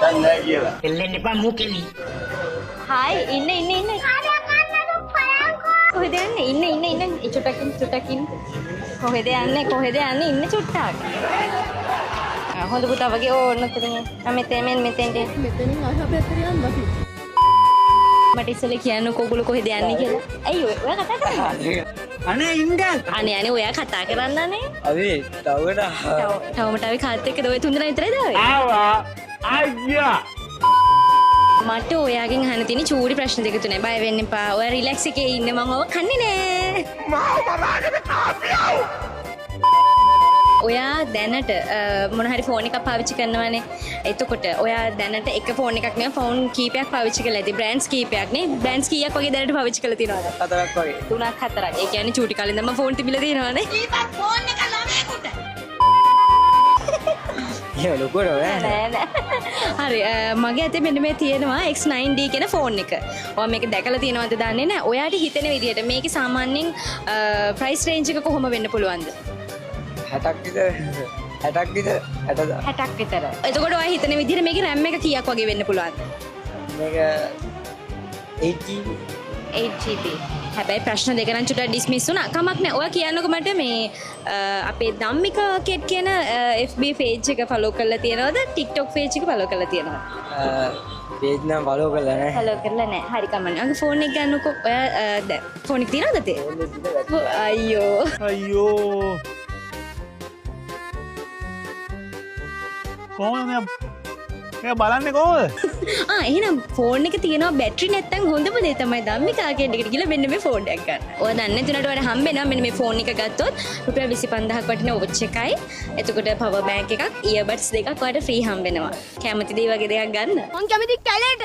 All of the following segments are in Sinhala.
දන්නේ නැහැ කියලා. එල්ලෙන්න එපා මූකෙලි. හායි ඉන්න. කොහෙද යන්නේ? ඉන්න. චුට්ටකින්. කොහෙද යන්නේ? ඉන්න චුට්ටක්. හොඳ පුතා වගේ ඕන්න උතරින්. මෙතෙන්ට. මෙතනින් අහපැත්තට යන්න බසි. මට ඉස්සෙල්ලා කියන්නකෝ ඔයගොල්ලෝ කොහෙද යන්නේ කියලා. ඇයි ඔයා කතා කරන්නේ? අනේ ඉන්න. අනේ ඔයා කතා කරන්නනේ. අවේ තවකට තවමට අපි කාත් එක්කද ඔය තුන්දෙනා විතරයිද ආවේ? ආවා. අයියා. මට ඔයාගෙන් අහන්න තියෙන චූටි ප්‍රශ්න දෙක තුනයි. බය වෙන්න එපා. ඔයා රිලැක්ස් එකේ ඉන්න මම ඔව කන්නේ නෑ. මාව මරාගෙන කාපියව. ඔයා දැනට මොන හරි ෆෝන් එකක් පාවිච්චි කරනවානේ. එතකොට ඔයා දැනට එක ෆෝන් එකක් නෙවෙයි ෆෝන් කීපයක් පාවිච්චි කරලා ඇති. බ්‍රෑන්ඩ්ස් කීපයක් නේ. බ්‍රෑන්ඩ්ස් කීයක් වගේ දැනට පාවිච්චි කරලා තියෙනවද? 4ක් වගේ. 3ක් 4ක්. ඒ කියන්නේ චූටි කාලේ ඉඳන්ම ෆෝන් තිබිලා තියෙනවනේ. ඊපත් ෆෝන් එක ළමයෙකුට. ඒ ලොකුට නෑ. හරි මගේ අතේ මෙන්න මේ තියෙනවා X9D කියන ෆෝන් එක. ඔයා මේක දැකලා තියෙනවද දන්නේ නැහැ. ඔයාට හිතෙන විදිහට මේකේ සාමාන්‍යයෙන් ප්‍රයිස් රේන්ජ් එක කොහොම වෙන්න පුළුවන්ද? 60ක් විතර 60ක් විතර. එතකොට ඔයා හිතන විදිහට මේකේ RAM එක කීයක් වගේ වෙන්න පුළුවන්ද? මේක 8GB 8GB. හැබැයි ප්‍රශ්න දෙක නම් චුට්ටක් ඩිස්මිස් වුණා. කමක් නැහැ. ඔයා කියන්නකෝ මට මේ අපේ ධම්මික කෙට් කියන FB page එක follow කරලා තියෙනවද? TikTok page එක follow කරලා තියෙනවද? පේජ් නම් follow කරලා නැහැ. follow කරලා නැහැ. හරි කමන්නේ. ඔයාගේ ෆෝන් එක ගන්නකෝ. ඔයා ෆෝන් එක තියනවද තේ? අයියෝ. කොහොමද මේ බලන්නේ කොහොමද? එහෙනම් ෆෝන් එක තියෙනවා බැටරි නැත්තම් හොඳම දේ තමයි ධම්මිකා කියන එකට ගිහලා මෙන්න මේ ෆෝන් එකක් ගන්න. ඔය දන්නේ නැතුනට ඔයාලට හම්බෙනවා මෙන්න මේ ෆෝන් එක ගත්තොත් රුපියල් 25000ක් වටින වොච් එකයි. එතකොට පවර් බෑන්ක් එකක්, ඉයර්බඩ්ස් දෙකක් ඔයාලට ෆ්‍රී හම්බෙනවා. කැමති දේ වගේ දෙයක් ගන්න. මං කැමති කැලේට.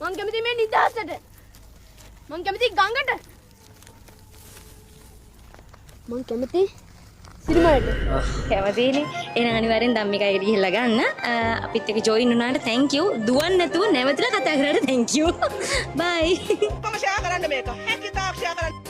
මං කැමති මේ නිදහසට. මං කැමති ගඟට. මං කැමති සිරිමලට. කැමතිනේ. එහෙනම් අනිවාර්යෙන් ධම්මිකාට ගිහිල්ලා ගන්න. අපිත් එක්ක ජොයින් වුණාට thank you. දුවන්නේ නැතුව නැවතිලා කතා කරාට thank you. bye. කොහොම ෂෙයා කරන්න මේක. හැකි තාක් ෂෙයා කරන්න.